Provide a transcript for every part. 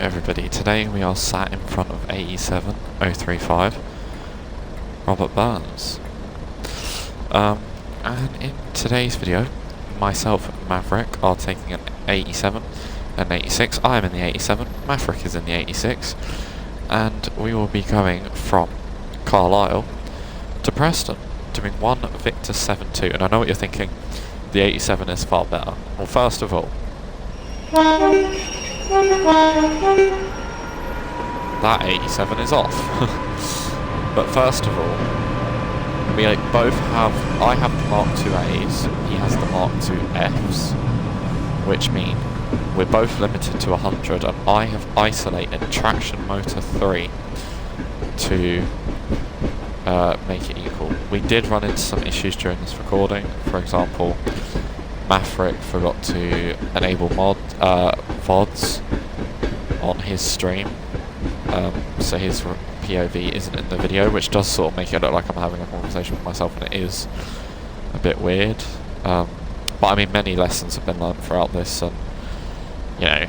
everybody, today we are sat in front of 87035 Robert Burns. And in today's video, myself and Maffarick are taking an 87 and 86. I am in the 87, Maffarick is in the 86, and we will be going from Carlisle to Preston, doing one Victor 7-2. And I know what you're thinking, the 87 is far better. Well, first of all, that 87 is off. But first of all, we both have, I have the Mark II A's, he has the Mark II F's, which mean we're both limited to 100, and I have isolated traction motor 3 to make it equal. We did run into some issues during this recording. For example, Maffarick forgot to enable VODs on his stream, so his POV isn't in the video, which does sort of make it look like I'm having a conversation with myself, and it is a bit weird. But I mean, many lessons have been learned throughout this, and you know,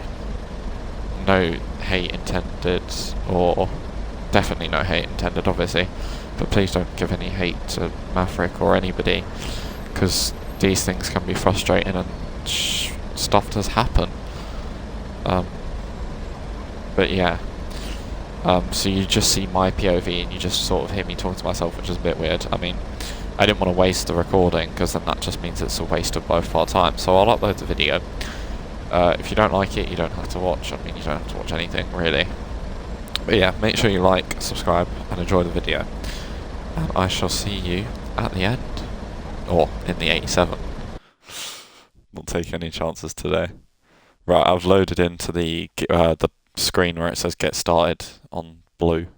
no hate intended, or definitely no hate intended, obviously. But please don't give any hate to Maffarick or anybody, because these things can be frustrating and stuff does happen. But yeah, so you just see my POV and you just sort of hear me talking to myself, which is a bit weird. I mean, I didn't want to waste the recording, because then that just means it's a waste of both our time. So I'll upload the video. If you don't like it, you don't have to watch. I mean, you don't have to watch anything, really. But yeah, make sure you like, subscribe, and enjoy the video. And I shall see you at the end. Or in the 87. Not taking any chances today. Right, I've loaded into the screen where it says get started on blue.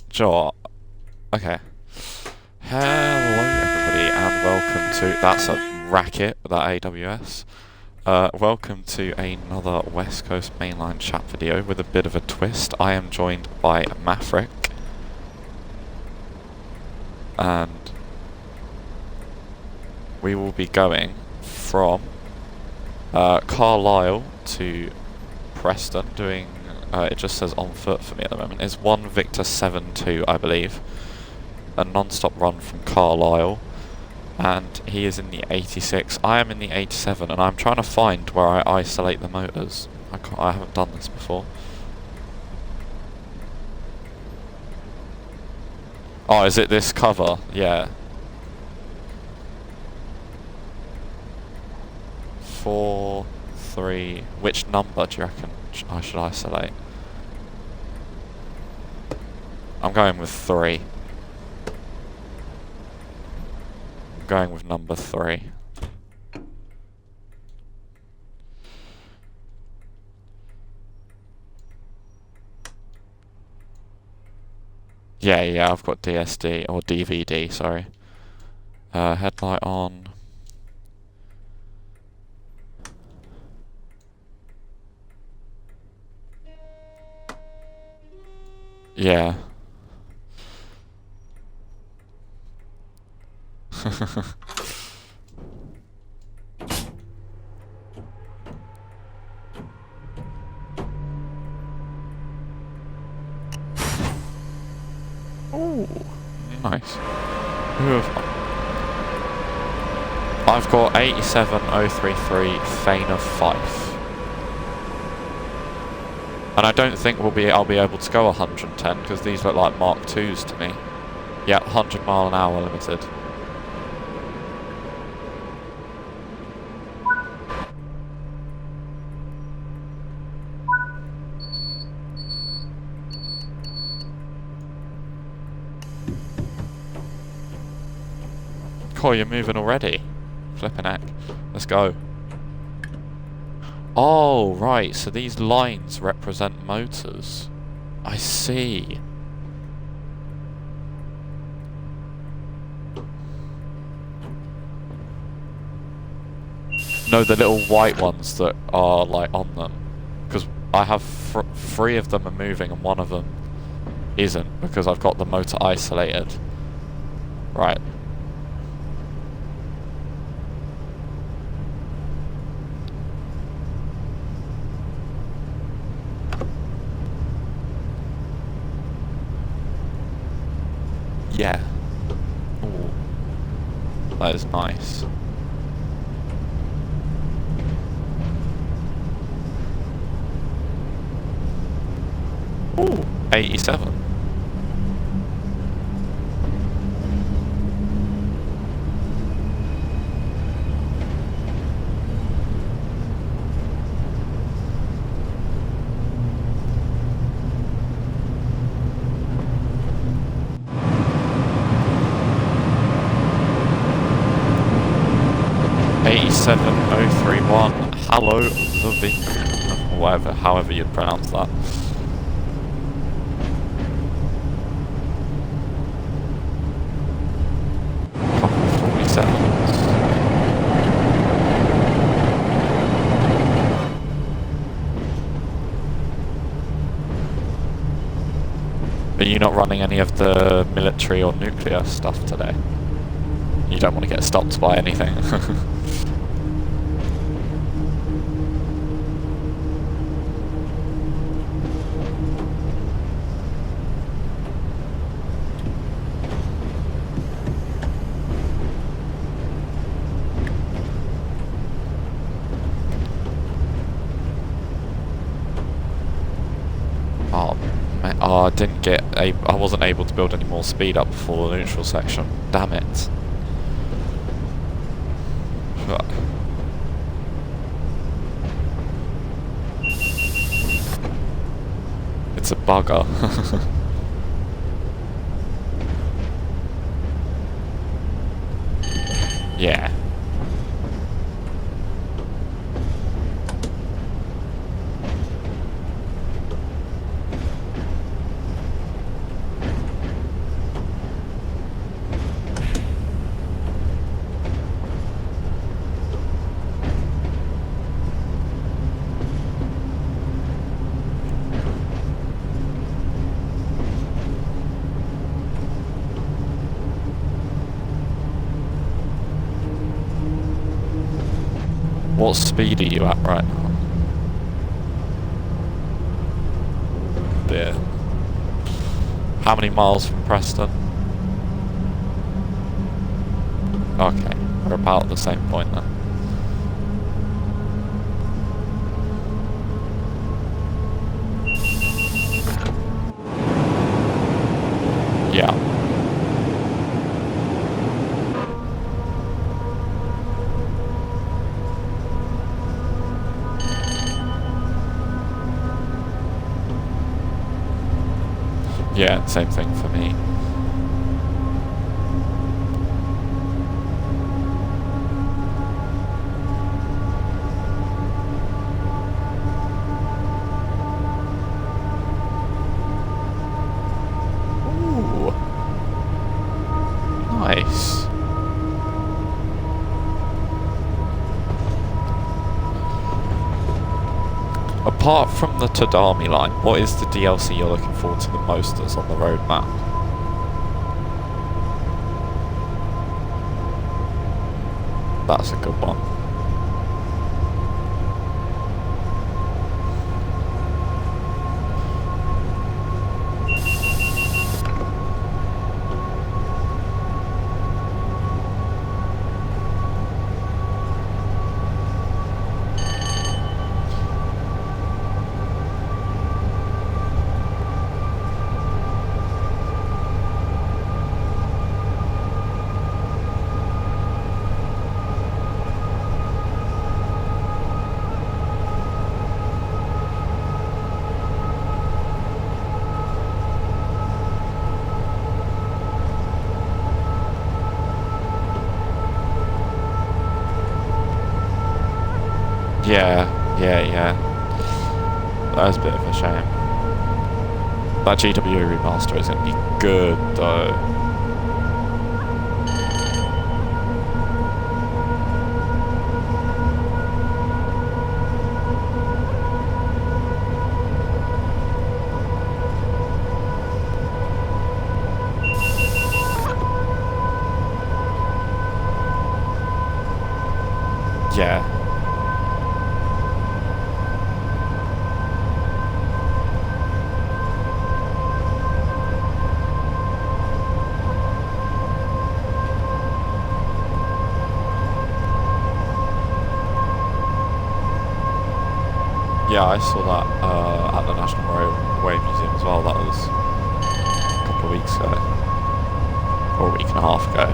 Joe. Okay. Hello everybody and welcome to, that's a racket, that AWS. Welcome to another West Coast Mainline Shap video with a bit of a twist. I am joined by Maffarick, and we will be going from Carlisle to Preston, doing, it just says on foot for me at the moment, it's one Victor 7-2 I believe, a non-stop run from Carlisle. And he is in the 86, I am in the 87, and I'm trying to find where I isolate the motors. I haven't done this before. Oh, is it this cover? Yeah. 4, 3, which number do you reckon I should isolate? I'm going with 3. Going with number 3. Yeah, I've got DSD, or DVD, sorry. Headlight on. Yeah. Ooh, nice. Who have I've got 87033 Thane of Fife, and I don't think I'll be able to go 110 because these look like Mark IIs to me. Yeah, 100 mile an hour limited. Oh, you're moving already. Flippin' heck. Let's go. Oh, right, so these lines represent motors. I see. No, the little white ones that are, like, on them. Because I have three of them are moving and one of them isn't because I've got the motor isolated. Right. Yeah. Ooh. That is nice. Ooh, 87. Hello, the whatever, however you'd pronounce that. Couple 47s. Are you not running any of the military or nuclear stuff today? You don't want to get stopped by anything. Oh, I wasn't able to build any more speed up before the neutral section. Damn it. It's a bugger. Yeah. What speed are you at right now? Dear. How many miles from Preston? Okay, we're about at the same point then. Yeah. Yeah, same thing for me. Ooh. Nice. Apart from the Tadami line, what is the DLC you're looking forward to the most that's on the roadmap? That's a good one. Yeah. That was a bit of a shame. That GW remaster is going to be good though. Yeah. Yeah, I saw that at the National Railway Museum as well. That was a couple of weeks ago, or a week and a half ago.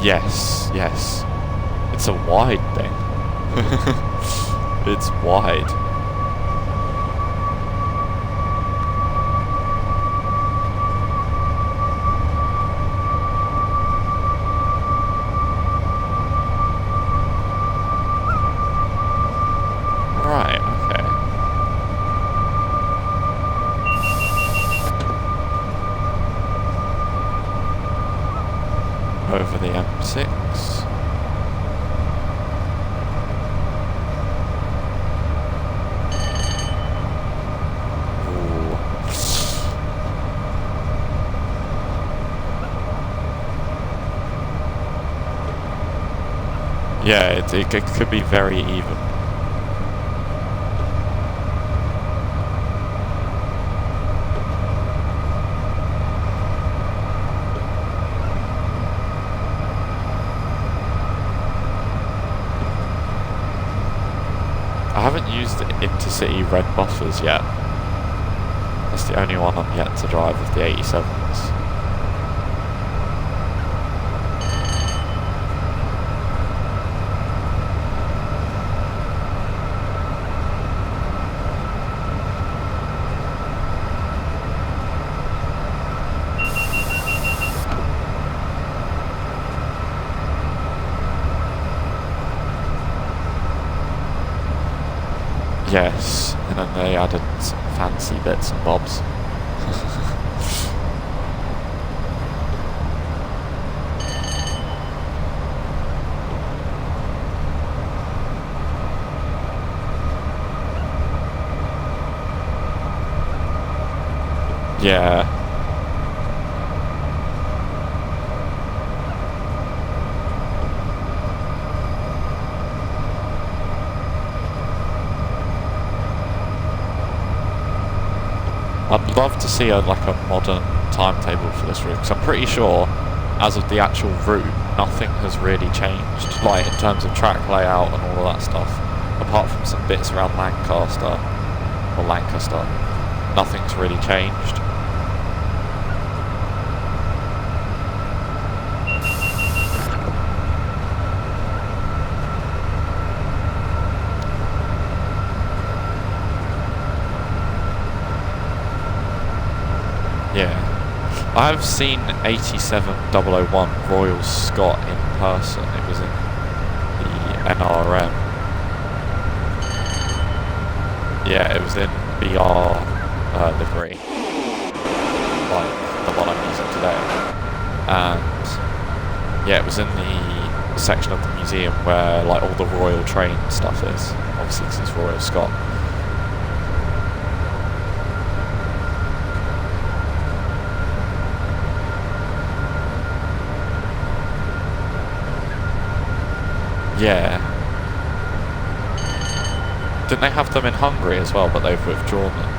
Yes, yes. It's a wide thing. It's wide. Right, okay. Over the M6. Ooh. Yeah, it could be very even. I haven't used the intercity red buffers yet. That's the only one I'm yet to drive of the 87s. Yes, and then they added some fancy bits and bobs. Yeah. I'd love to see like a modern timetable for this route, because I'm pretty sure, as of the actual route, nothing has really changed, like in terms of track layout and all of that stuff, apart from some bits around Lancaster. Nothing's really changed. Yeah, I've seen 87-001 Royal Scot in person. It was in the NRM. Yeah, it was in BR livery, like the one I'm using today. And yeah, it was in the section of the museum where like all the Royal train stuff is. Obviously, because it's Royal Scot. Yeah. Didn't they have them in Hungary as well, but they've withdrawn them?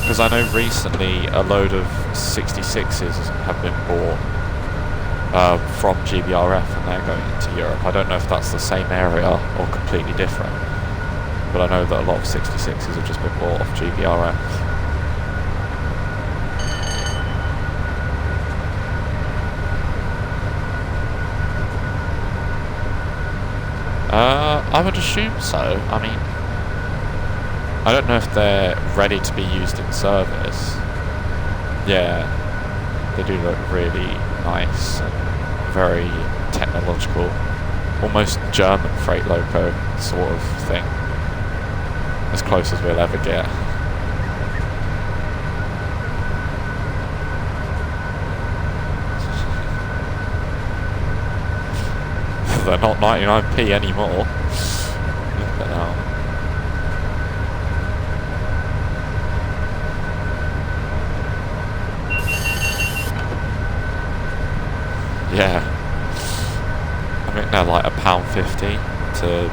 Because I know recently a load of 66s have been bought from GBRF and they're going into Europe. I don't know if that's the same area or completely different, but I know that a lot of 66s have just been bought off GBRF. I would assume so. I mean, I don't know if they're ready to be used in service. Yeah, they do look really nice and very technological, almost German freight loco sort of thing, as close as we'll ever get. They're not 99p anymore. Look at that. to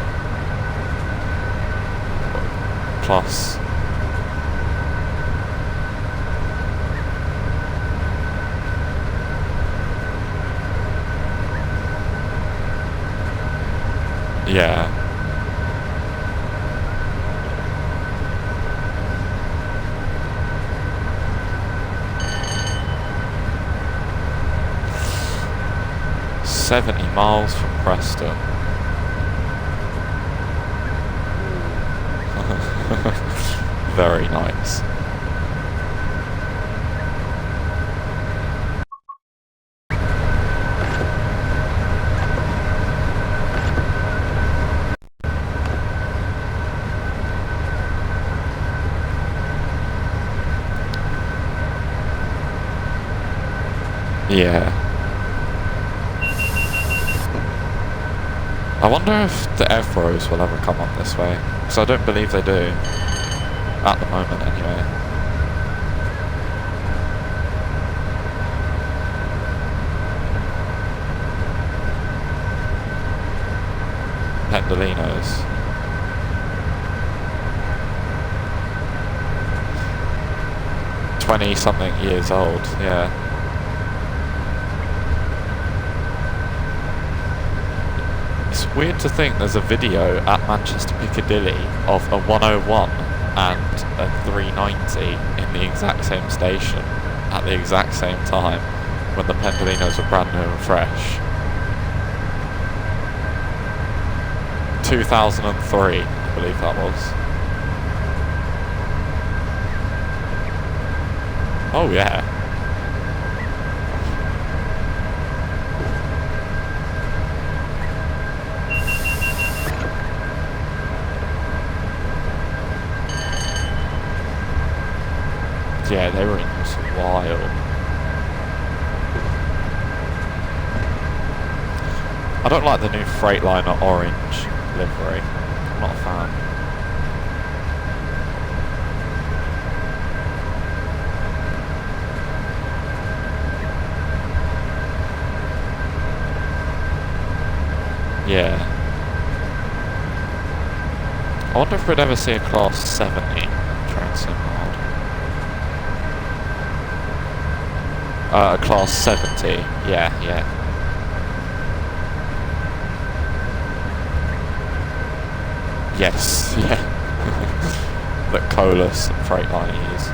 plus. Yeah. "70 miles from Preston." Very nice. Yeah. I wonder if the Evros will ever come on this way, because I don't believe they do. At the moment, anyway. Pendolinos. "20-something years old," yeah. It's weird to think there's a video at Manchester Piccadilly of a 101 and a 390 in the exact same station at the exact same time when the Pendolinos were brand new and fresh. 2003, I believe that was. Oh yeah. Yeah, they were in use a while. I don't like the new Freightliner orange livery. I'm not a fan. Yeah. I wonder if we'd ever see a Class 70 train sim mod. A Class 70, yeah. Yes, yeah. That Colas and Freightliner use.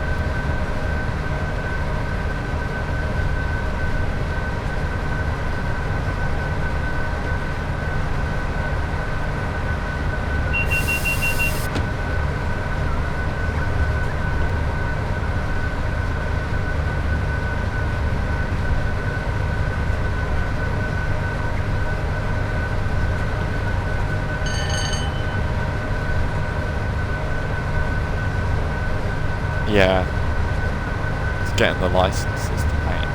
Yeah. It's getting the licenses to paint.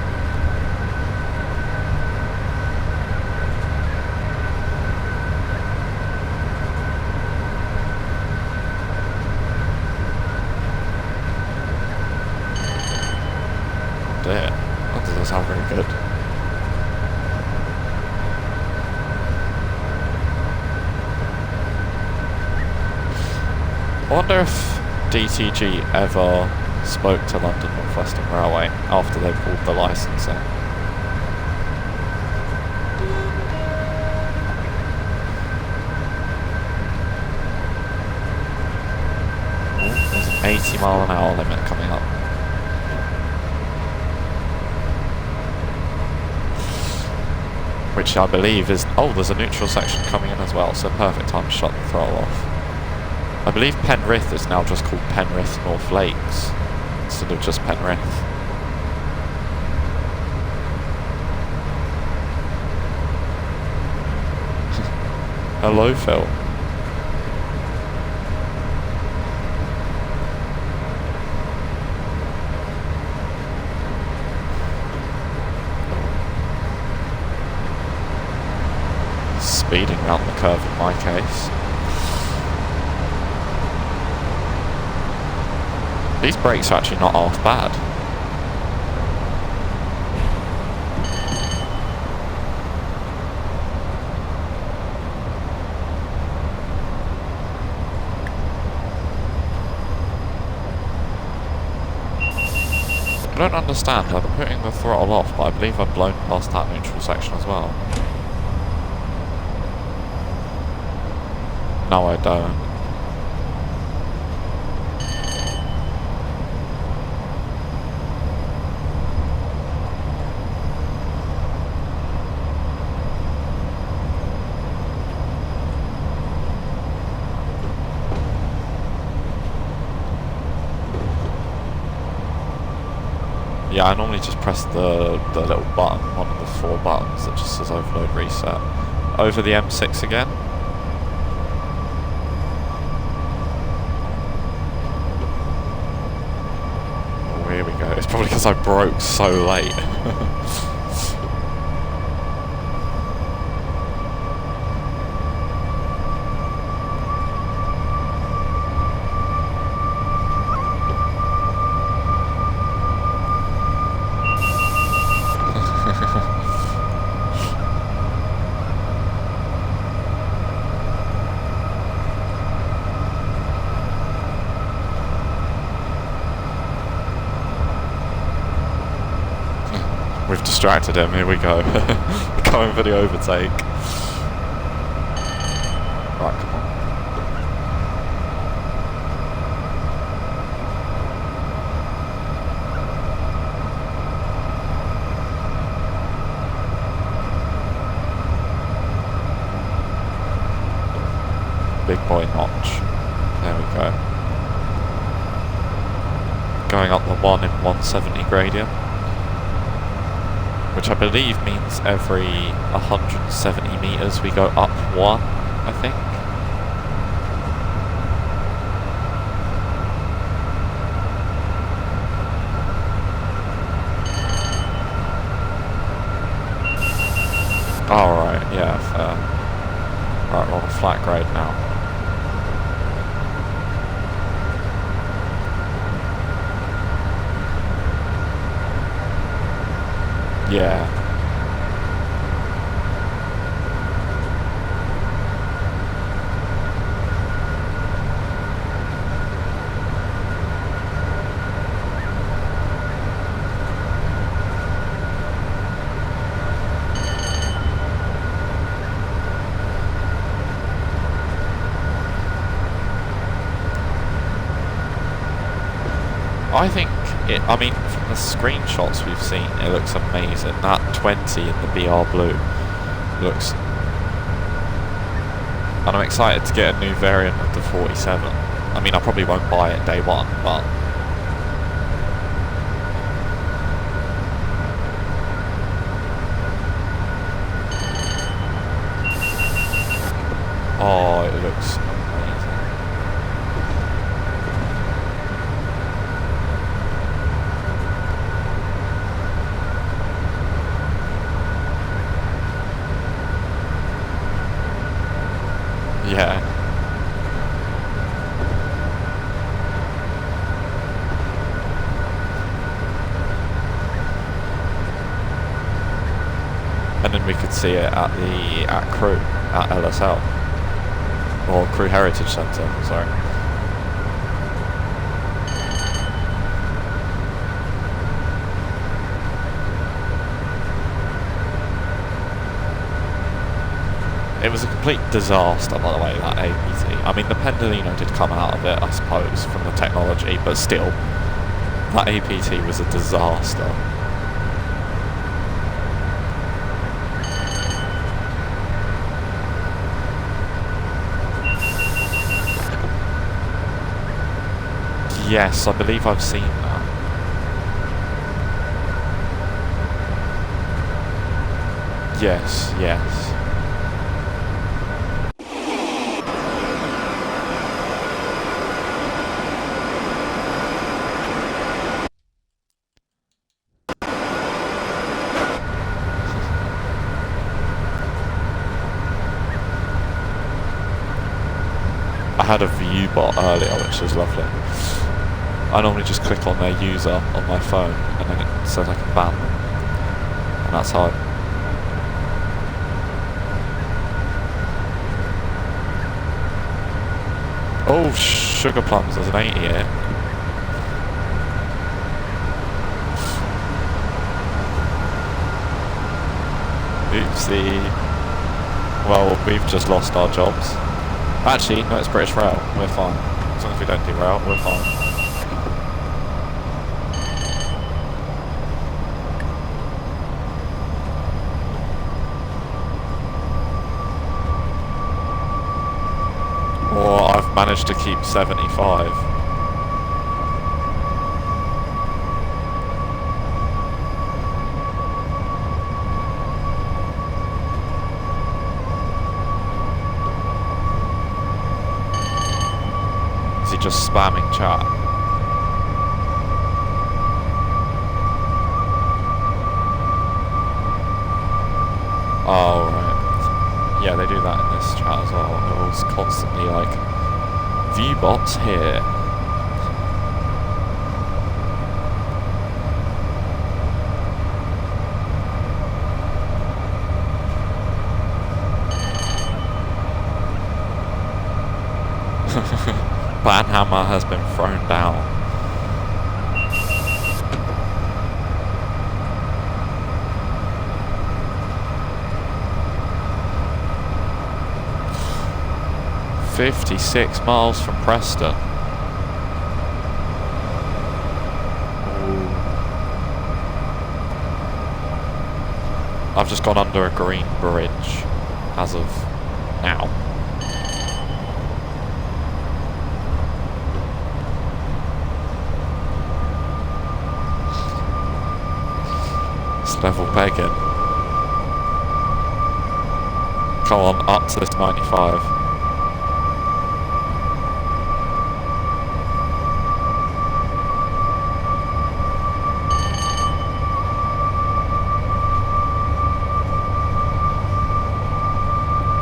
Oh dear. That doesn't sound very good. I wonder if DTG ever spoke to London North Western Railway after they pulled the licensing. Oh, there's an 80-mile-an-hour limit coming up. Which I believe is... Oh, there's a neutral section coming in as well, so perfect time to shut the throttle off. I believe Penrith is now just called Penrith North Lakes, instead of just Penrith. Hello, Phil. Speeding round the curve in my case. These brakes are actually not half bad. I don't understand. I'm putting the throttle off, but I believe I've blown past that neutral section as well. No, I don't. Yeah, I normally just press the little button, one of the 4 buttons that just says overload reset. Over the M6 again. Oh, here we go. It's probably because I broke so late. We've distracted him, here we go. Going for the overtake. Right, come on. Big boy notch. There we go. Going up the 1 in 170 gradient. Which I believe means every 170 metres we go up 1, I think. Alright, yeah, fair. Right, we're on a flat grade now. Yeah. I think I mean, from the screenshots we've seen, it looks amazing. That 20 in the BR blue looks... And I'm excited to get a new variant of the 47. I mean, I probably won't buy it day one, but... Oh, it looks amazing. Yeah. And then we could see it at Crew, at LSL. Or Crew Heritage Centre, sorry. It was a complete disaster, by the way, that APT. I mean, the Pendolino did come out of it, I suppose, from the technology, but still, that APT was a disaster. Yes, I believe I've seen that. Yes, yes. I had a view bot earlier, which was lovely. I normally just click on their user on my phone, and then it says I can ban them. And that's how Oh, sugar plums, there's an 80 here. Oopsie. Well, we've just lost our jobs. Actually, no, it's British Rail. We're fine. As long as we don't derail, we're fine. Or I've managed to keep 75. Just spamming chat. Oh, right. Yeah, they do that in this chat as well. It was constantly like, view bots here. Banhammer has been thrown down. "56 miles from Preston." Ooh. I've just gone under a green bridge as of now. Level Paignton. Come on, up to this 95.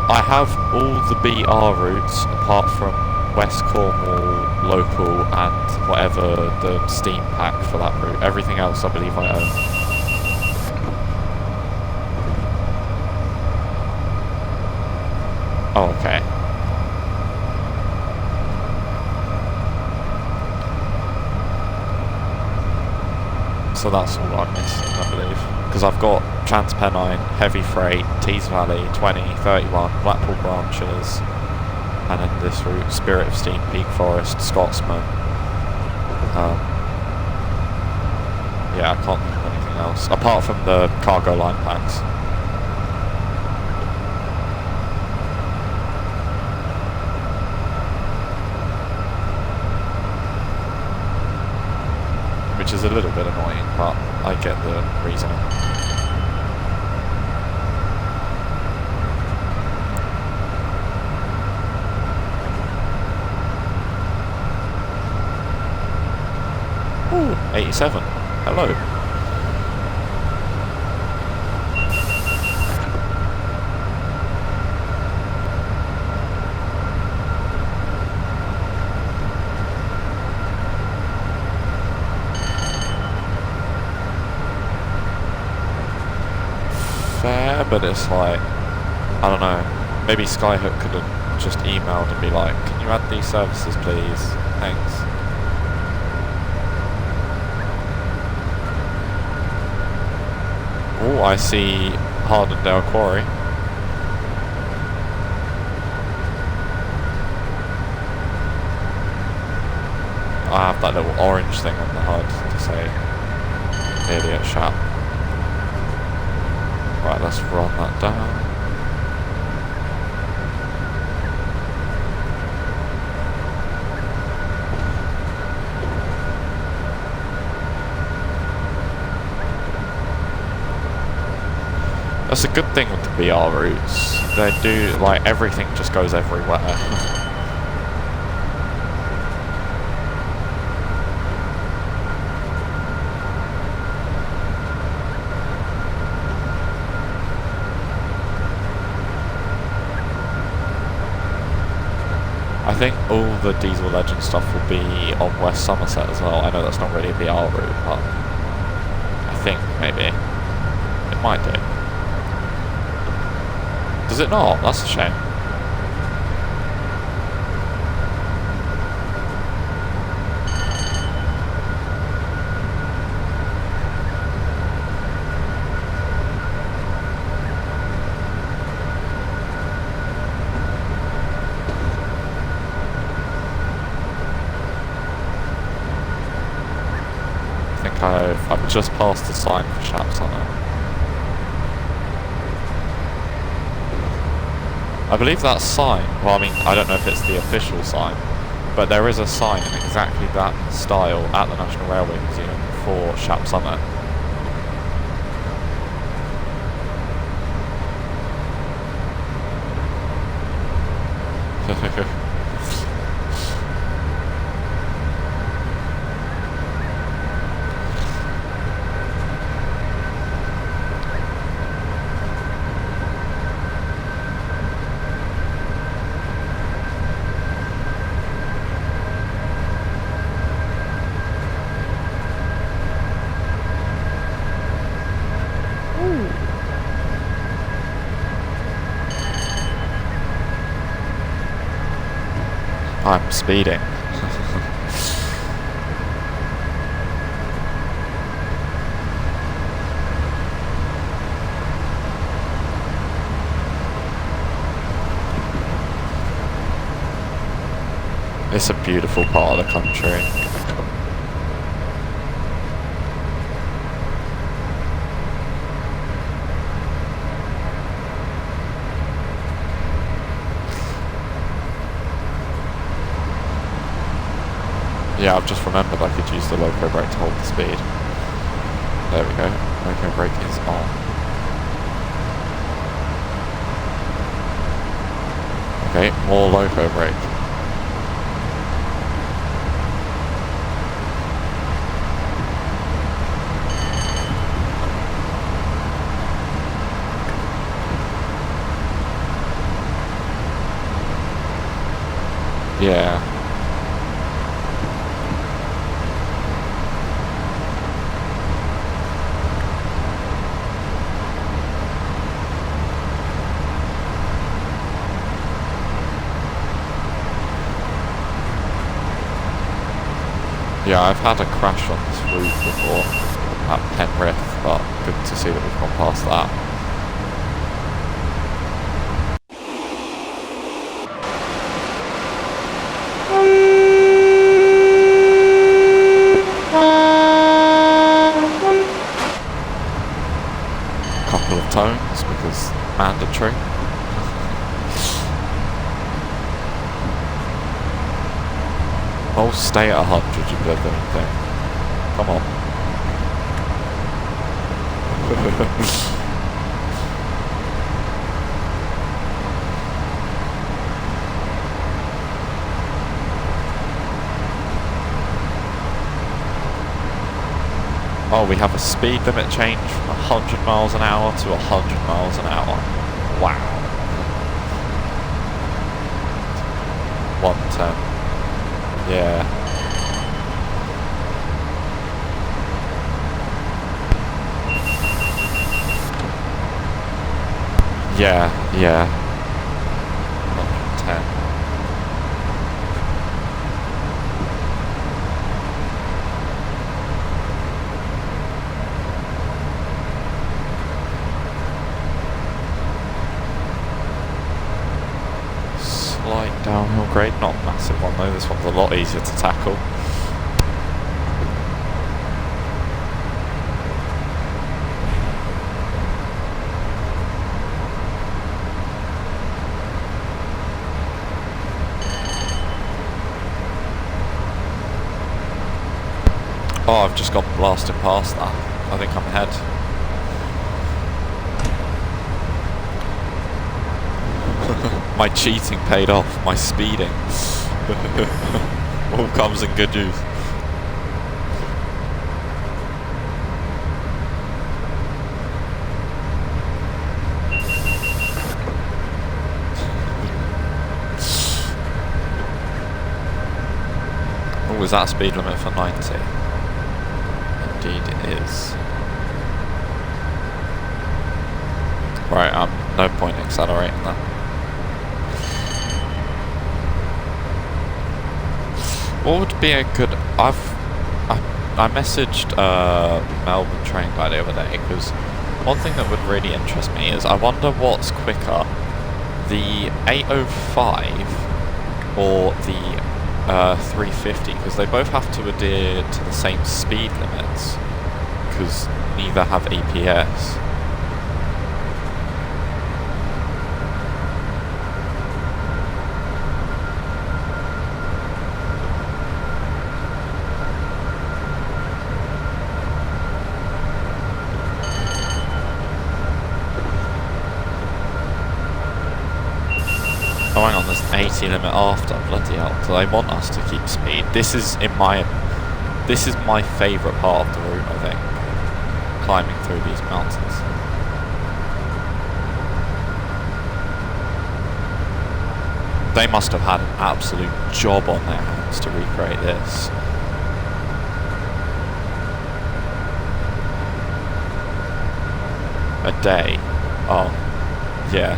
I have all the BR routes apart from West Cornwall, local, and whatever the Steam pack for that route. Everything else I believe I own. Oh, okay. So that's all I'm missing, I believe. Because I've got Transpennine, Heavy Freight, Tees Valley, 20, 31, Blackpool branches, and then this route, Spirit of Steam, Peak Forest, Scotsman. Yeah, I can't think of anything else. Apart from the cargo line packs. Which is a little bit annoying, but I get the reasoning. Ooh, 87. Hello. Fair, but it's like, I don't know, maybe Skyhook could have just emailed and be like, can you add these services please? Thanks. Oh, I see Hardendale Quarry. I have that little orange thing on the HUD to say nearly at Shap. Right, let's run that down. That's a good thing with the BR routes. They do, like, everything just goes everywhere. I think all the Diesel Legend stuff will be on West Somerset as well. I know that's not really a BR route, but I think maybe it might do. Does it not? That's a shame. Cove. I've just passed the sign for Shap's on it. I believe that sign, well I mean, I don't know if it's the official sign, but there is a sign in exactly that style at the National Railway Museum for Shap Summit. I'm speeding. It's a beautiful part of the country. Yeah, I've just remembered I could use the loco brake to hold the speed. There we go. Loco brake is on. Okay, more loco brake. Yeah. Yeah, I've had a crash on this route before at Penrith, but good to see that we've gone past that. Couple of tones because mandatory. Oh, stay at 100, you blithering thing. Come on. Oh, we have a speed limit change from 100 miles an hour to 100 miles an hour. Wow. 110. Yeah. Yeah, yeah. 110. Slight downhill grade, not a massive one though, this one's a lot easier to tackle. Oh, I've just gone blasting past that. I think I'm ahead. My cheating paid off, my speeding. All comes in good use. Oh, is that speed limit for 90? Indeed it is. Right, no point accelerating that. What would be a good... I messaged Melbourne train guy the other day, because one thing that would really interest me is I wonder what's quicker, the 805 or the 350, because they both have to adhere to the same speed limits. because neither have EPS. Oh hang on, there's an 80 limit after, bloody hell. So they want us to keep speed. This is my favourite part of the route, I think. Climbing through these mountains. They must have had an absolute job on their hands to recreate this. A day. Oh, yeah.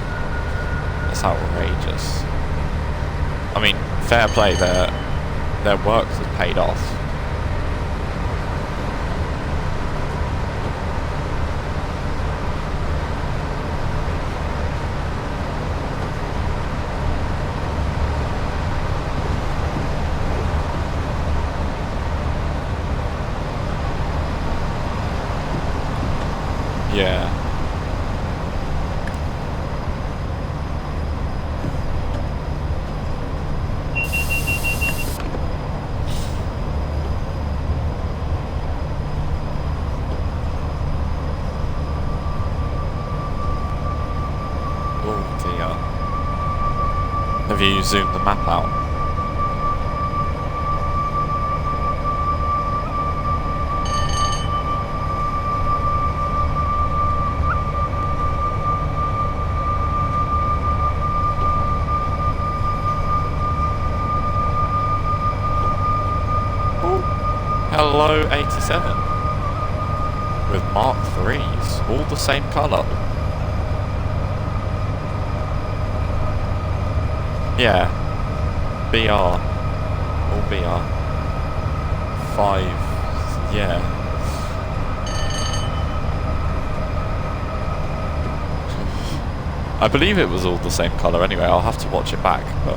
That's outrageous. I mean, fair play, their work has paid off. Yeah. Have you zoomed the map out? Oh, hello 87 with Mark 3s, all the same colour. Yeah, BR, all BR, 5, yeah. I believe it was all the same colour anyway, I'll have to watch it back, but...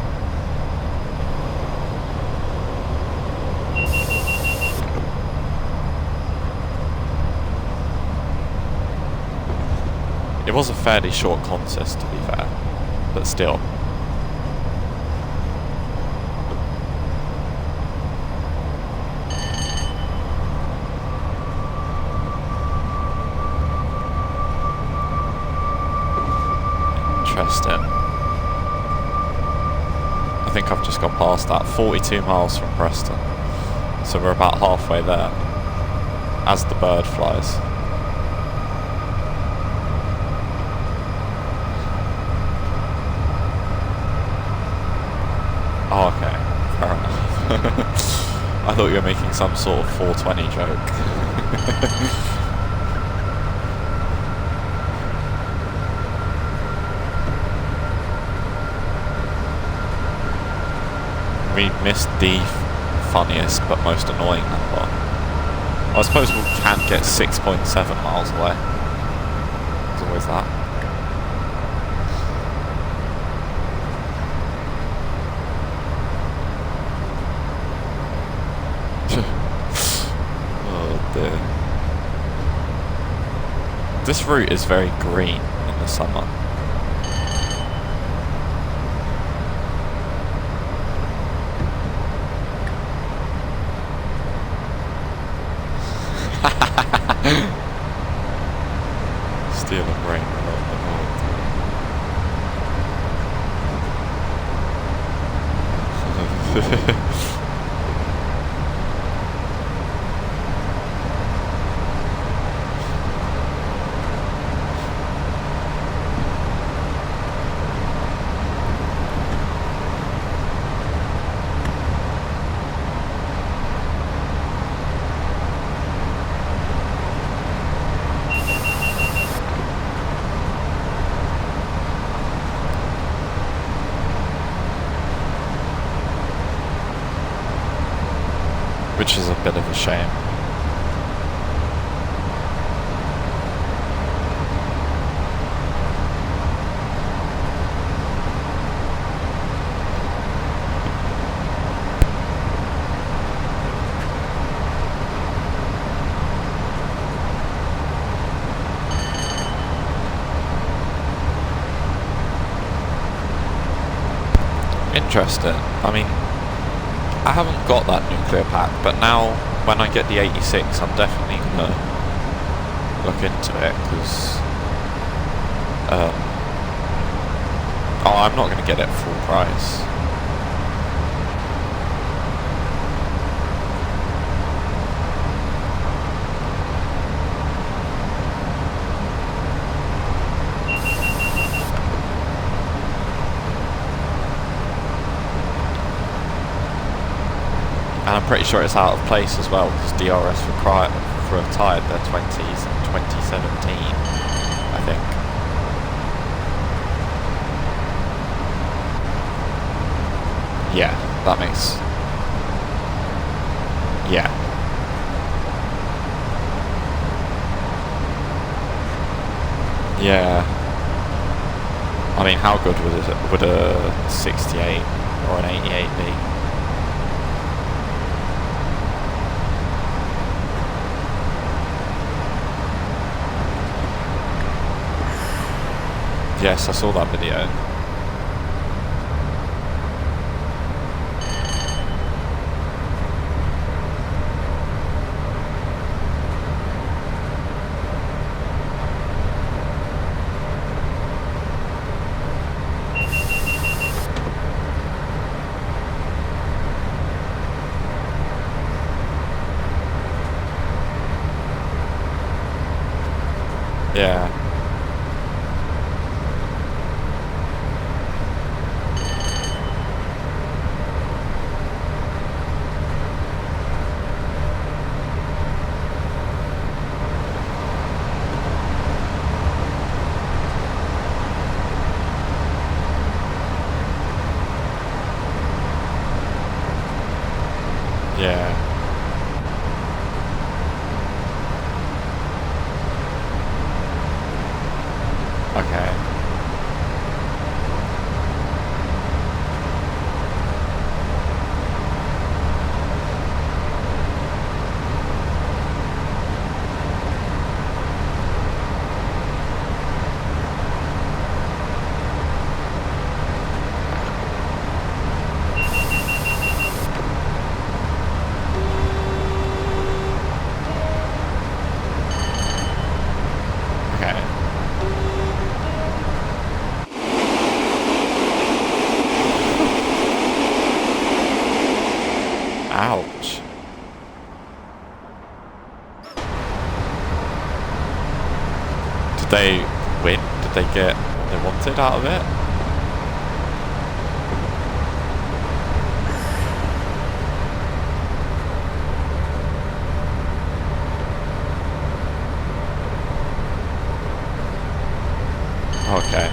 It was a fairly short contest, to be fair, but still. Interesting. I think I've just gone past that. 42 miles from Preston. So we're about halfway there. As the bird flies. Oh, okay. Fair enough. I thought you were making some sort of 420 joke. We missed the funniest but most annoying number. I suppose we can get 6.7 miles away. There's always that. Oh dear. This route is very green in the summer. Steal a brain without the void. Which is a bit of a shame. interesting. I mean, I haven't got that nuclear pack, but now when I get the 86, I'm definitely gonna look into it, because oh, I'm not gonna get it full price. And I'm pretty sure it's out of place as well, because DRS retired their 20s in 2017, I think. Yeah, that makes... Yeah. Yeah. I mean, how good would a 68 or an 88 be? Yes, I saw that video. Yeah. Yeah. Okay. Ouch. Did they win? Did they get what they wanted out of it? Okay.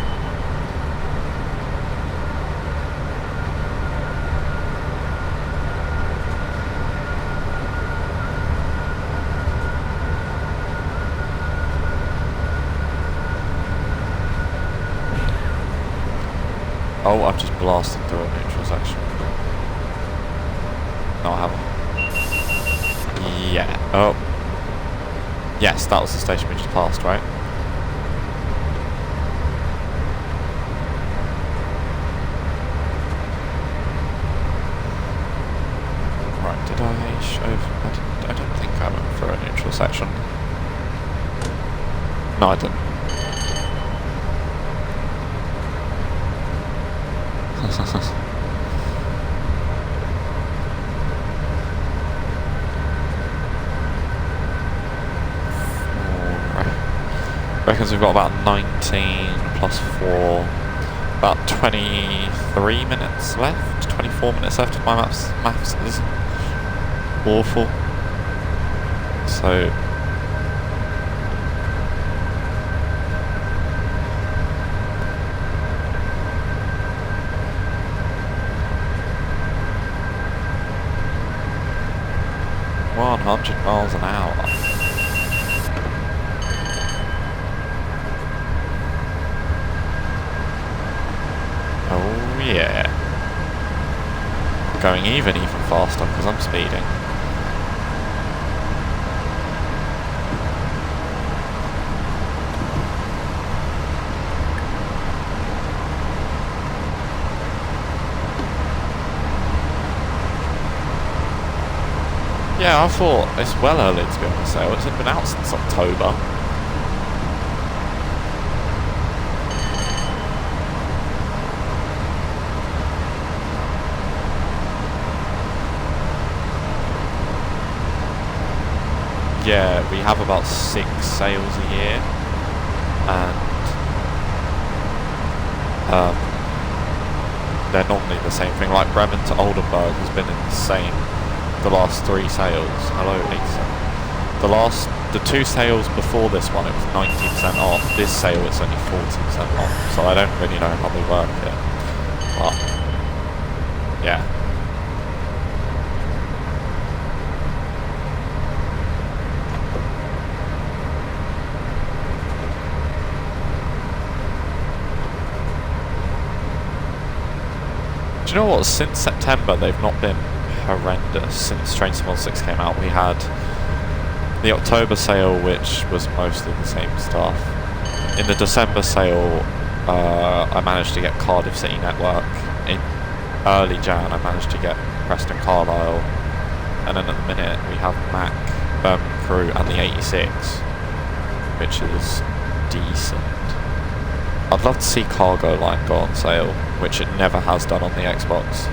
Oh, I've just blasted through a neutral section. No, I haven't. Yeah. Oh. Yes, that was the station we just passed, right? Right, did I show... I don't think I went through a neutral section. No, I didn't. Reckons we've got about 19 plus 4, about 23 minutes left, 24 minutes left. My maths is awful. So ...100 miles an hour. Oh yeah. Going even faster because I'm speeding. Yeah, I thought it's well early to be on the sale. It's been out since October. Yeah, we have about 6 sales a year, and they're normally the same thing. Like Bremen to Oldenburg has been insane. The last 3 sales. Hello, Lisa. The 2 sales before this one, it was 90% off. This sale, it's only 40% off. So I don't really know how they work it. But yeah. Do you know what? Since September, they've not been horrendous. Since Train Sim 6 came out, we had the October sale, which was mostly the same stuff. In the December sale, I managed to get Cardiff City Network. In early Jan, I managed to get Preston Carlisle. And then at the minute, we have Mac, Birmingham Crew, and the 86, which is decent. I'd love to see Cargo Line go on sale, which it never has done on the Xbox.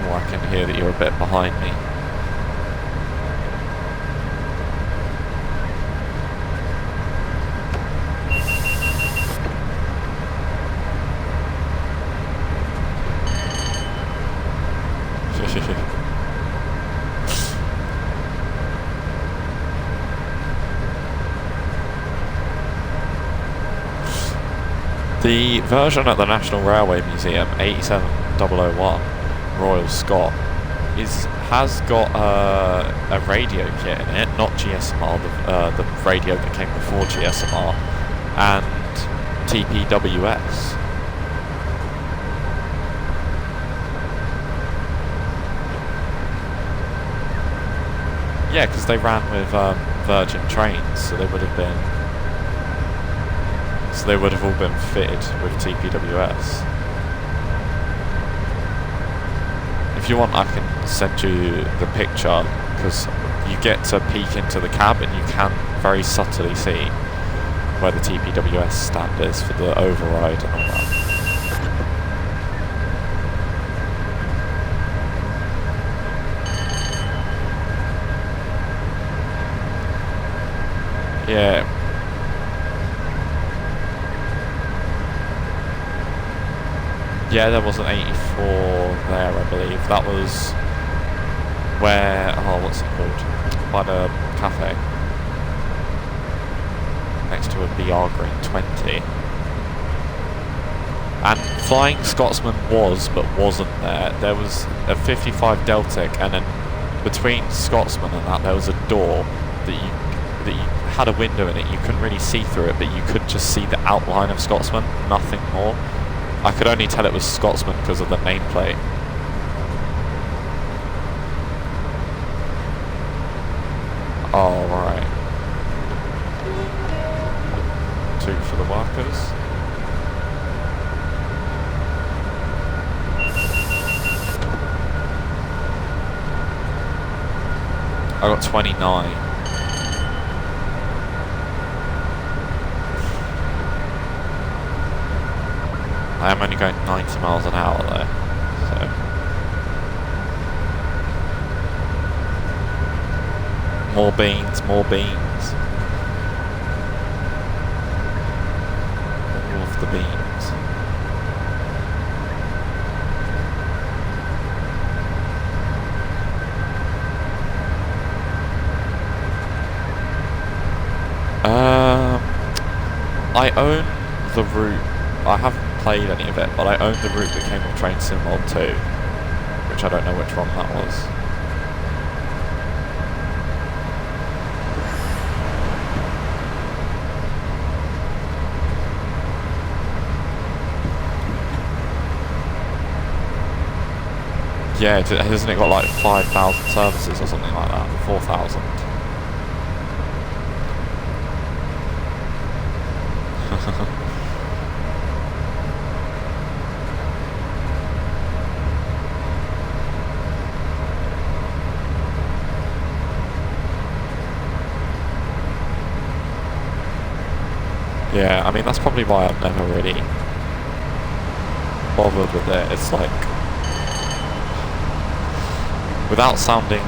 Oh, I can hear that you're a bit behind me. The version at the National Railway Museum, 87001 Royal Scot, has got a radio kit in it, not GSMR, the radio that came before GSMR, and TPWS. Yeah, because they ran with Virgin trains, so they would have all been fitted with TPWS. If you want, I can send you the picture, because you get to peek into the cab and you can very subtly see where the TPWS stand is for the override and all that. Yeah. Yeah, there was an 84 there, I believe. That was where, oh, what's it called? By the cafe. Next to a BR Green 20. And Flying Scotsman was, but wasn't there. There was a 55 Deltic, and then between Scotsman and that, there was a door that you had a window in it. You couldn't really see through it, but you could just see the outline of Scotsman, nothing more. I could only tell it was Scotsman because of the nameplate. Oh, right. 2 for the workers. I got 29. I am only going 90 miles an hour though, so. More beans, more beans. All of the beans. I own the route. I haven't played any of it, but I own the route that came with Train Sim 2, which I don't know which one that was. Yeah, hasn't it got like 5,000 services or something like that? 4,000. Yeah, I mean, that's probably why I've never really bothered with it. It's like, without sounding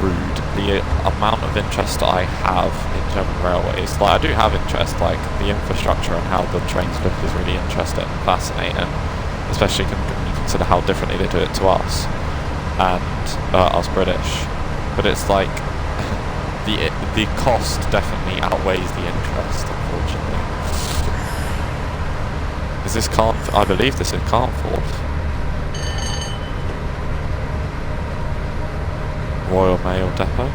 rude, the amount of interest I have in German railways, like I do have interest, like the infrastructure and how the trains look is really interesting and fascinating, especially when you consider how differently they do it to us and us British. But it's like the cost definitely outweighs the interest, unfortunately. Is this I believe this is Carnforth. Royal Mail Depot,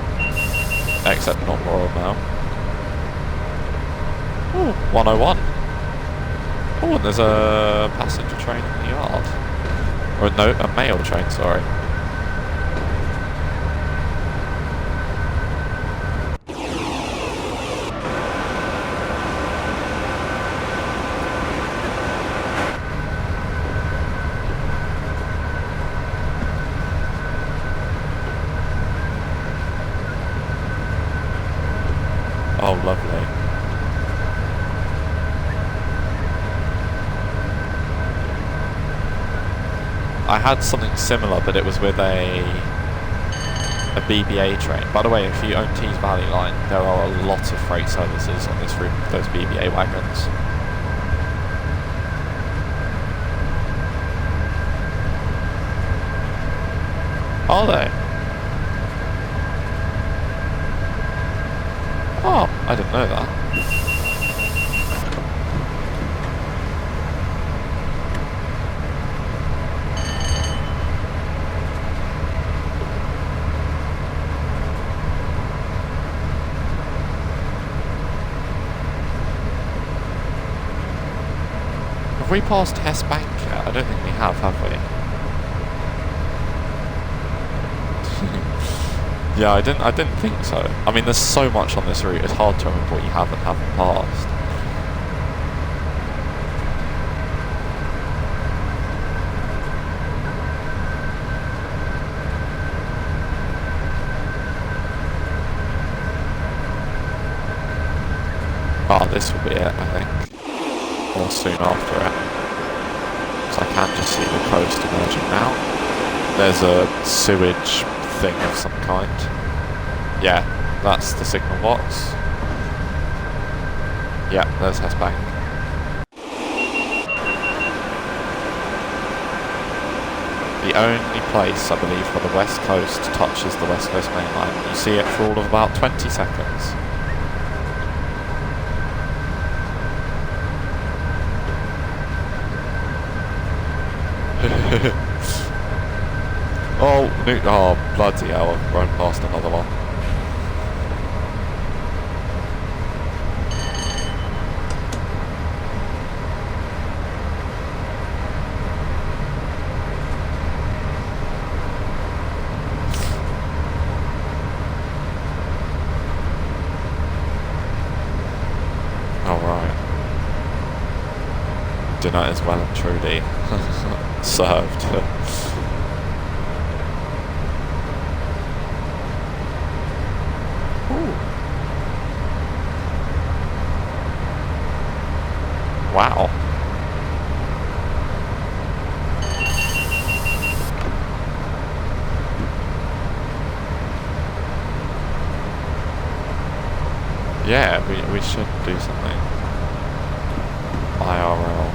except not Royal Mail. Ooh, 101. Oh, and there's a passenger train in the yard. Or no, a mail train, sorry. Oh, lovely. I had something similar, but it was with a BBA train. By the way, if you own Tees Valley Line, there are a lot of freight services on this route with those BBA wagons. Are they? Oh, I didn't know that. Have we passed Hess Bank yet? I don't think we have we? Yeah, I didn't think so. I mean, there's so much on this route, it's hard to remember what you have and haven't passed. Oh, this will be it, I think. Or soon after it. So I can just see the coast emerging now. There's a sewage thing of some kind. Yeah, that's the signal box. Yeah, there's Hess Bank. The only place, I believe, where the west coast touches the west coast main line. You see it for all of about 20 seconds. Oh bloody hell, I've run past another one. Alright. Dinner is well and truly served. Wow. Yeah, we should do something. IRL.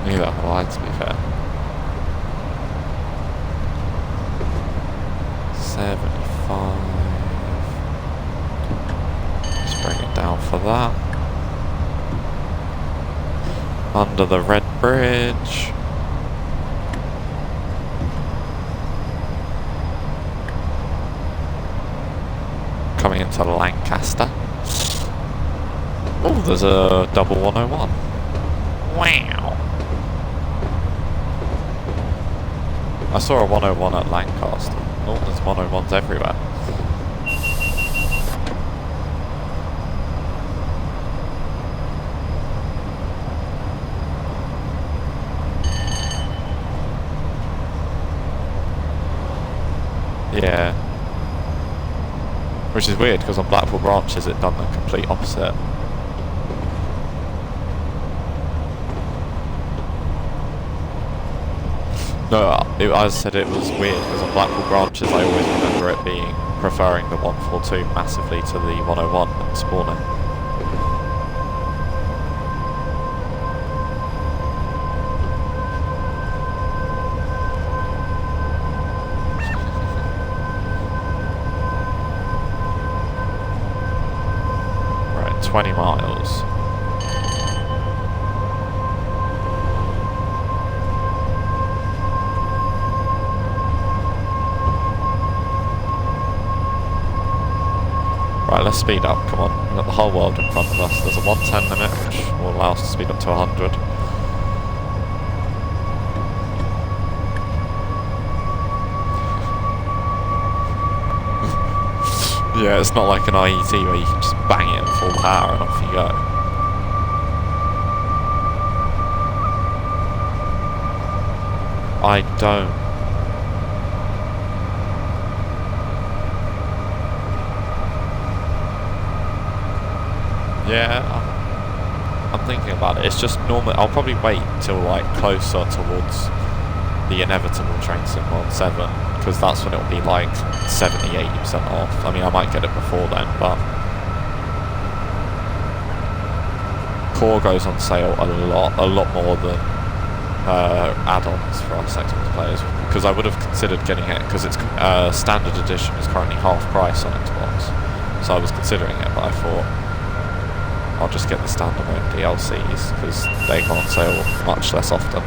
Neither have I, to be fair. 75. Let's bring it down for that. Under the red bridge. Coming into Lancaster. Oh, there's a double 101. Wow. I saw a 101 at Lancaster. Oh, there's 101s everywhere. Which is weird, because on Blackpool branches it done the complete opposite. No, as I said, it was weird, because on Blackpool branches I always remember it being preferring the 142 massively to the 101 and spawning. Right, 20 miles. Right, let's speed up, come on. We've got the whole world in front of us. There's a 110 limit, which will allow us to speed up to 100. Yeah, it's not like an IET where you can just bang it in full power and off you go. I don't. Yeah, I'm thinking about it. It's just normally, I'll probably wait till like closer towards the inevitable train sim on 7, because that's when it'll be like 70-80% off. I mean, I might get it before then, but core goes on sale a lot more than add-ons for us Xbox players, because I would have considered getting it, because it's standard edition is currently half price on Xbox, so I was considering it, but I thought I'll just get the standalone DLCs, because they go on sale much less often.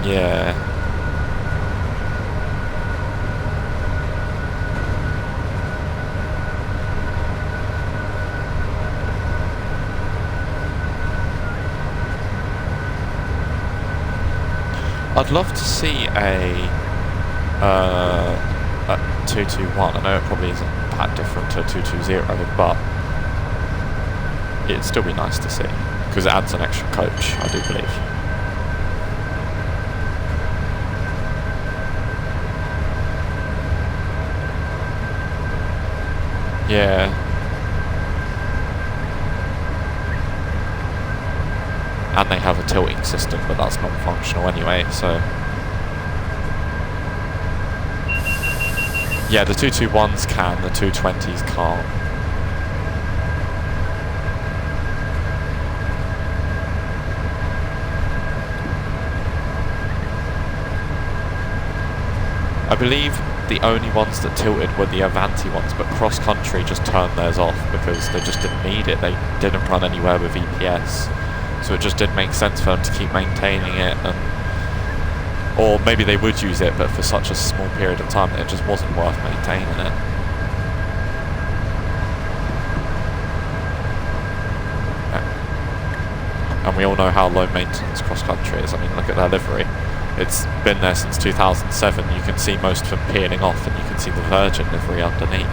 Yeah. I'd love to see a 221. I know it probably isn't that different to a 220, but it'd still be nice to see, because it adds an extra coach, I do believe. Yeah. And they have a tilting system, but that's non-functional anyway, so... Yeah, the 221s can, the 220s can't. I believe the only ones that tilted were the Avanti ones, but cross-country just turned theirs off because they just didn't need it. They didn't run anywhere with EPS. So it just didn't make sense for them to keep maintaining it, and or maybe they would use it, but for such a small period of time that it just wasn't worth maintaining it. And we all know how low maintenance cross-country is. I mean, look at their livery. It's been there since 2007. You can see most of them peeling off, and you can see the Virgin livery underneath.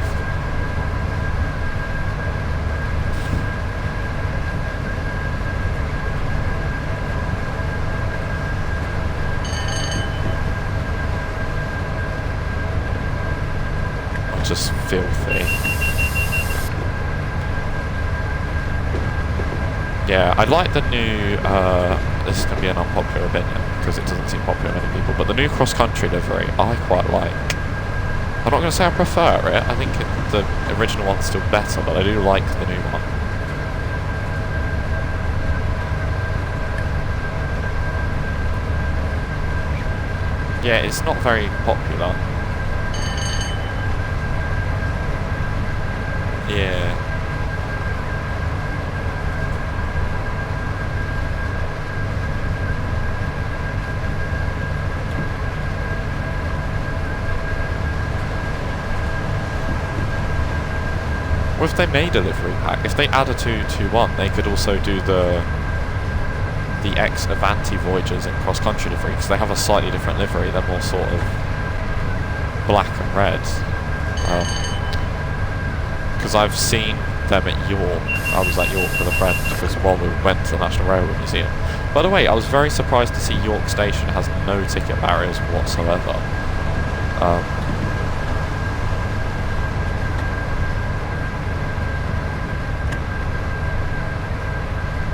Just filthy. Yeah, I like the new, this is going to be an unpopular opinion, because it doesn't seem popular to many people, but the new cross-country livery, I quite like. I'm not going to say I prefer it, I think the original one's still better, but I do like the new one. Yeah, it's not very popular. Yeah. Well, if they made a livery pack, if they add a 221, they could also do the ex-Avanti Voyagers in cross-country livery, because they have a slightly different livery. They're more sort of black and red. Because I've seen them at York, I was at York with a friend because while we went to the National Railway Museum. By the way, I was very surprised to see York Station has no ticket barriers whatsoever.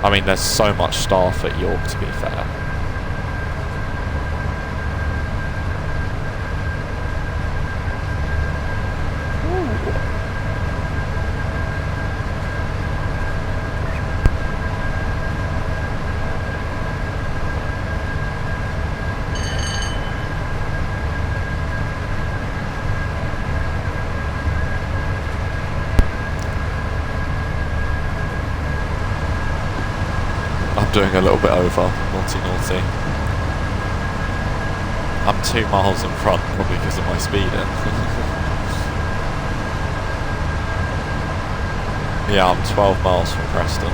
I mean, there's so much staff at York, to be fair. Doing a little bit over, naughty. I'm 2 miles in front, probably because of my speeding. Yeah, I'm 12 miles from Preston.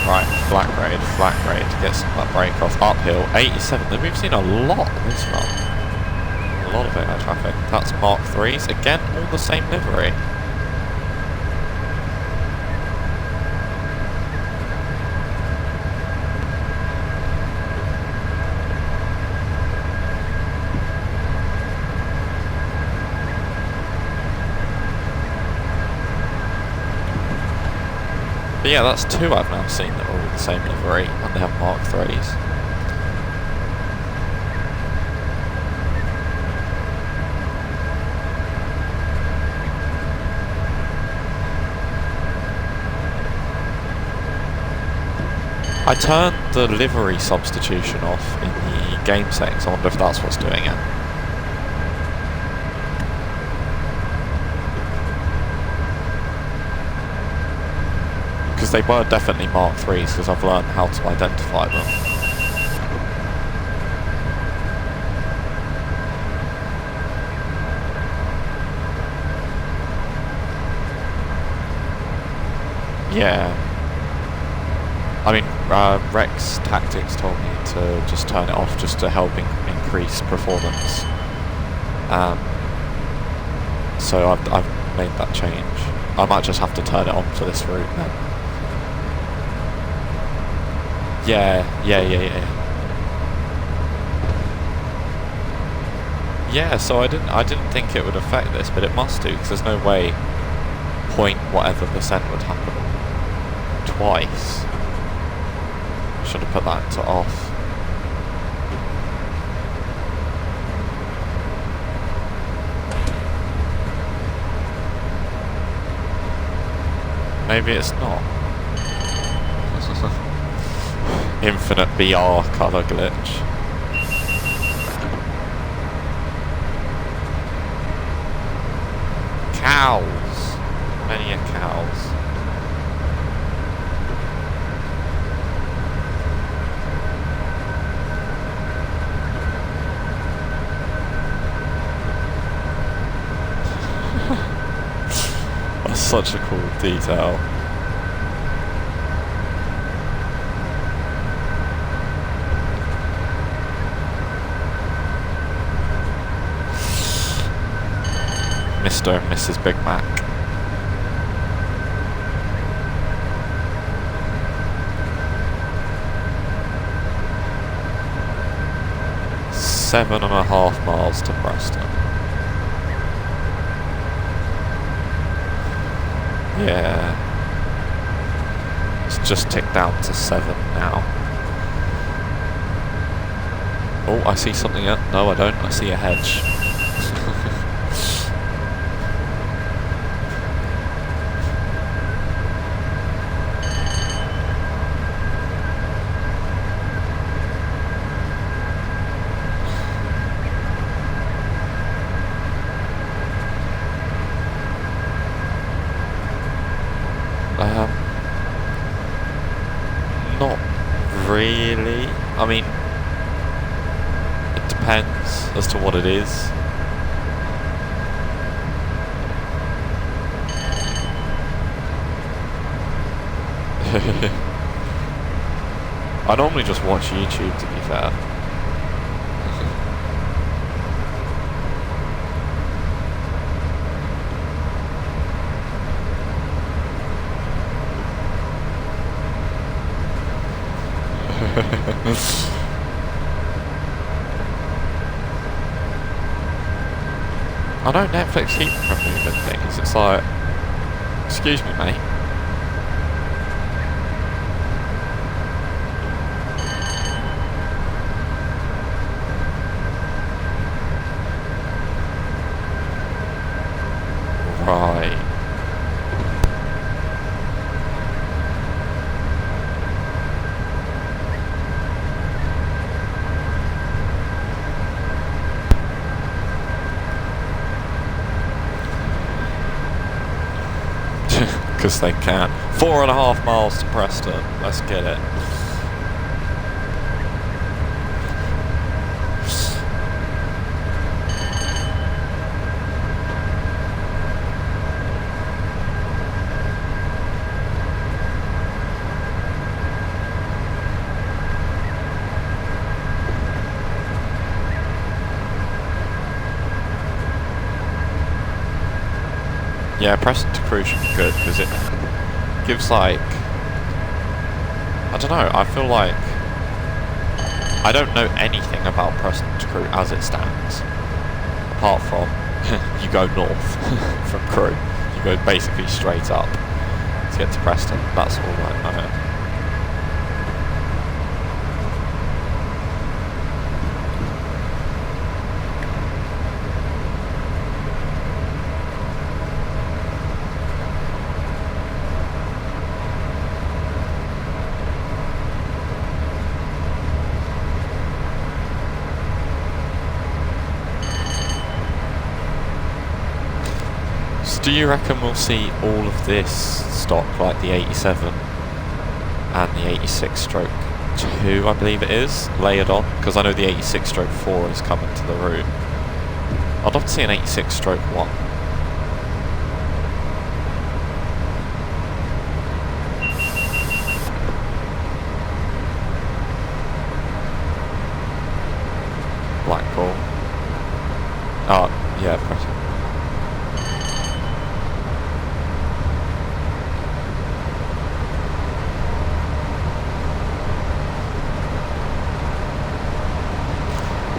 Right, flat grade, gets that brake off, uphill, 87, we've seen a lot this run. A lot of it at traffic. That's Mark 3s, again, all the same livery. But yeah, that's 2 I've now seen that are all the same livery, and they have Mark 3s. I turned the livery substitution off in the game settings. I wonder if that's what's doing it. Because they were definitely Mark 3s, because I've learned how to identify them. Yeah. I mean, Rex Tactics told me to just turn it off just to help increase performance. So I've made that change. I might just have to turn it on for this route then. Yeah. Yeah, so I didn't think it would affect this, but it must do, because there's no way point whatever percent would happen twice. Should have put that into off. Maybe it's not. Infinite BR colour glitch. Cows. Many a cows. That's such a cool detail. Mr. and Mrs. Big Mac. Seven and a half miles to Preston. Yeah. It's just ticked down to 7 now. Oh, I see something. No, I don't. I see a hedge. Not really. I mean, it depends as to what it is. I normally just watch YouTube, to be fair. I know Netflix keep removing things. It's like, excuse me, mate. Right. Because they can. 4.5 miles to Preston. Let's get it. Yeah, Preston to Crewe should be good because it gives like, I don't know, I feel like I don't know anything about Preston to Crewe as it stands, apart from you go north from Crewe, you go basically straight up to get to Preston. That's all I know. Do you reckon we'll see all of this stock, like the 87 and the 86 stroke 2, I believe it is, layered on? Because I know the 86 stroke 4 is coming to the route. I'd love to see an 86 stroke 1. Blackpool. Oh, yeah, Preston.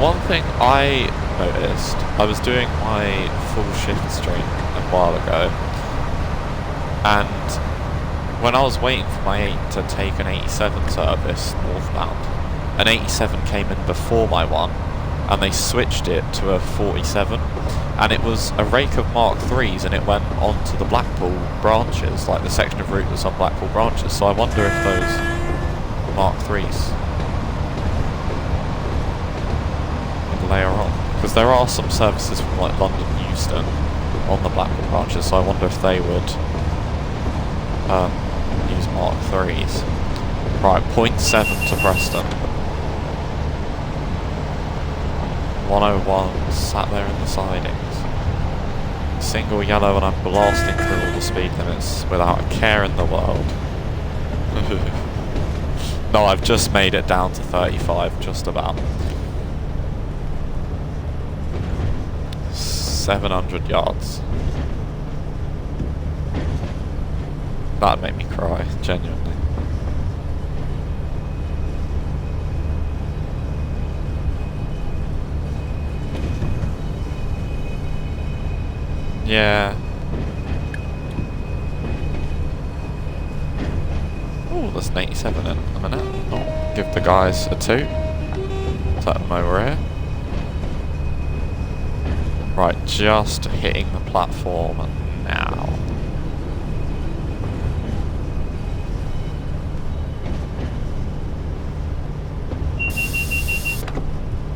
One thing I noticed, I was doing my full shift stream a while ago, and when I was waiting for my 8 to take an 87 service northbound, an 87 came in before my one, and they switched it to a 47, and it was a rake of Mark 3s, and it went on to the Blackpool branches, like the section of route that's on Blackpool branches, so I wonder if those Mark 3s layer on, because there are some services from like London Euston on the Blackpool branches, so I wonder if they would use Mark 3s. Right, 0.7 to Preston. 101 sat there in the sidings. Single yellow, and I'm blasting through all the speed limits without a care in the world. No, I've just made it down to 35, just about. 700 yards. That'd make me cry, genuinely. Yeah. Oh, there's an 87 in a minute. I'll give the guys a toot. Let them know we're here. Right, just hitting the platform now.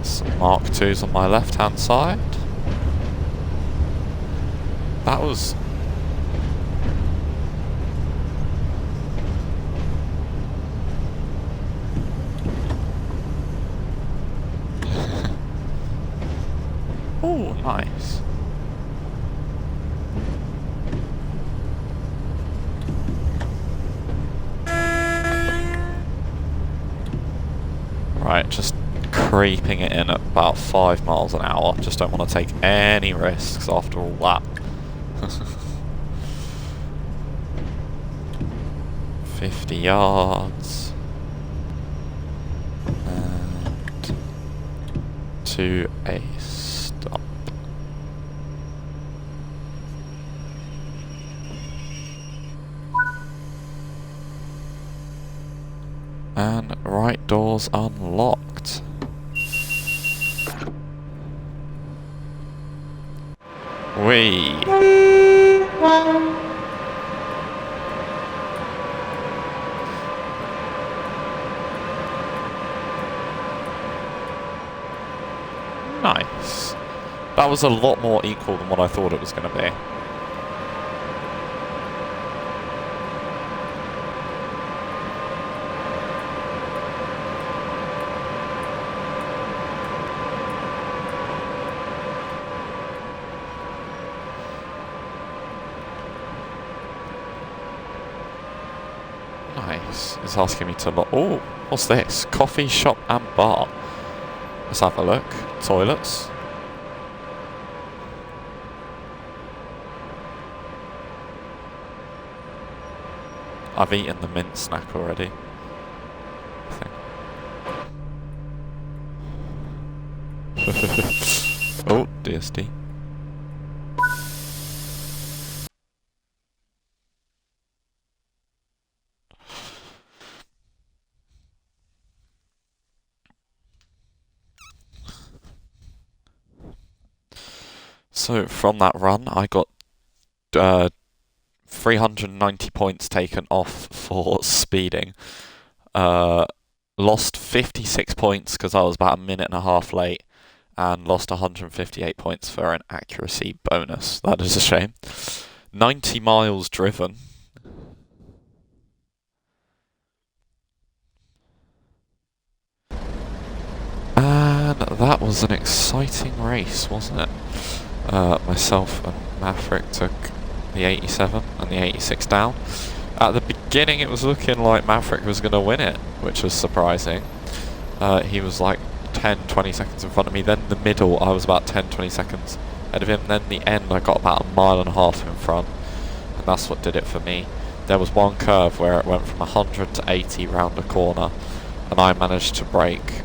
Some Mark 2s on my left hand side. That was... oh, nice. Right, just creeping it in at about 5 miles an hour. Just don't want to take any risks after all that. 50 yards. to a stop. And right doors unlocked. Whee! Nice. That was a lot more equal than what I thought it was going to be. Nice. It's asking me to look. Oh, what's this? Coffee shop and bar. Let's have a look. Toilets. I've eaten the mint snack already. Oh, DSD. So from that run, I got 390 points taken off for speeding. Lost 56 points because I was about a minute and a half late, and lost 158 points for an accuracy bonus. That is a shame. 90 miles driven. And that was an exciting race, wasn't it? Myself and Maffarick took the 87 and the 86 down. At the beginning it was looking like Maffarick was going to win it, which was surprising. He was like 10-20 seconds in front of me. Then the middle I was about 10-20 seconds ahead of him. Then the end I got about a mile and a half in front, and that's what did it for me. There was one curve where it went from 100 to 80 round a corner, and I managed to brake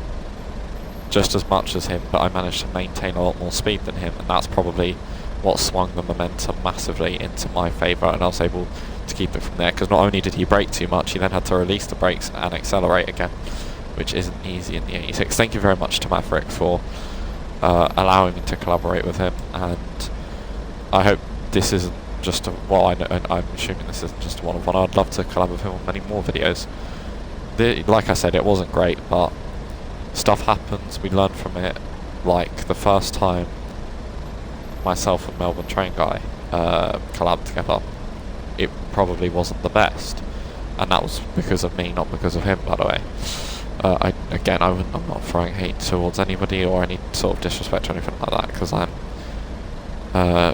just as much as him, but I managed to maintain a lot more speed than him, and that's probably what swung the momentum massively into my favour, and I was able to keep it from there, because not only did he brake too much, he then had to release the brakes and accelerate again, which isn't easy in the 86. Thank you very much to Maffarick for allowing me to collaborate with him, and I hope this isn't just a, well, I'm assuming this isn't just a one-on-one. I'd love to collab with him on many more videos. Like I said, it wasn't great, but stuff happens, we learn from it. Like the first time myself and Melbourne Train Guy collabed together, it probably wasn't the best, and that was because of me, not because of him, by the way. I'm not throwing hate towards anybody or any sort of disrespect or anything like that, because I'm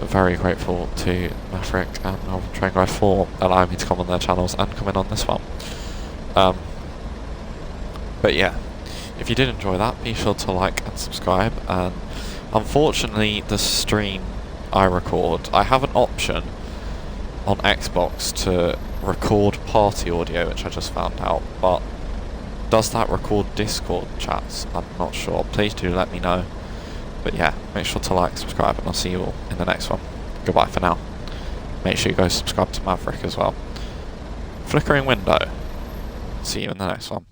very grateful to Maffarick and Melbourne Train Guy for allowing me to come on their channels and come in on this one. But yeah, if you did enjoy that, be sure to like and subscribe. And unfortunately, the stream I record, I have an option on Xbox to record party audio, which I just found out, but does that record Discord chats? I'm not sure. Please do let me know. But yeah, make sure to like, subscribe, and I'll see you all in the next one. Goodbye for now. Make sure you go subscribe to Maffarick as well. Flickering window. See you in the next one.